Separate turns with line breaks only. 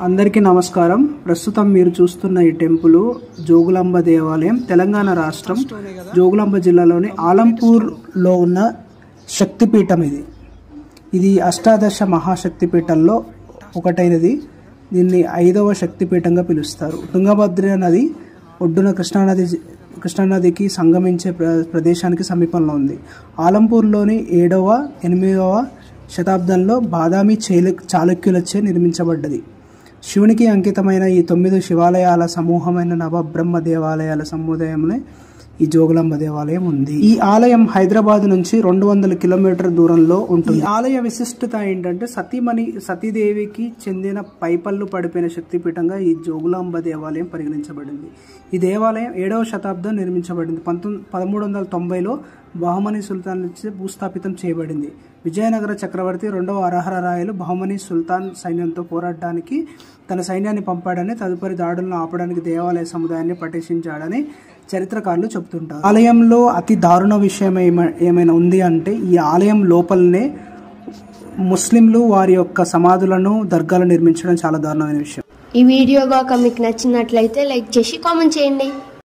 అందరికీ నమస్కారం. ప్రస్తుతం మీరు చూస్తున్న ఈ టెంపుల్ జోగులాంబ దేవాలయం తెలంగాణ రాష్ట్రం జోగులాంబ జిల్లాలోని ఆలంపూర్లో ఉన్న శక్తిపీఠం. ఇది అష్టాదశ మహాశక్తిపీఠంలో ఒకటైనది. దీన్ని 5వ శక్తిపీఠంగా పిలుస్తారు. తుంగభద్ర నది ఒడ్డున కృష్ణానదికి సంగమించే ప్రదేశానికి సమీపంలో ఉంది. ఆలంపూర్లోని 7వ 8వ శతాబ్దంలో బాదామి చాళుక్యులచే నిర్మించబడ్డది. శివునికి అంకితమైన ఈ 9 శివాలయాల సమూహమైన నవబ్రహ్మ దేవాలయాల సముదాయంలో ఈ జోగులాంబ దేవాలయం ఉంది. ఈ ఆలయం హైదరాబాద్ నుంచి 200 కిలోమీటర్ దూరంలో ఉంటుంది. ఈ ఆలయ విశిష్టత ఏంటంటే సతీదేవికి చెందిన పైపళ్ళు పడిపోయిన శక్తిపీఠంగా ఈ జోగులాంబ దేవాలయం పరిగణించబడింది. ఈ దేవాలయం 7వ శతాబ్దం నిర్మించబడింది. 1390లో బహమనీ సుల్తాన్ నుంచి భూస్థాపితం చేయబడింది. విజయనగర చక్రవర్తి 2వ అర్హరాయలు బహమనీ సుల్తాన్ సైన్యంతో పోరాడడానికి తన సైన్యాన్ని పంపాడని, తదుపరి దాడులను ఆపడానికి దేవాలయ సముదాయాన్ని పటిష్ఠించాడని చరిత్రకారులు చెబుతుంటారు. ఆలయంలో అతి దారుణ విషయం ఏమైనా ఉంది అంటే ఈ ఆలయం లోపలనే ముస్లింలు వారి యొక్క సమాధులను దర్గాలు నిర్మించడం చాలా దారుణమైన విషయం.
ఈ వీడియో గాక మీకు నచ్చినట్లయితే లైక్ చేసి కామెంట్ చేయండి.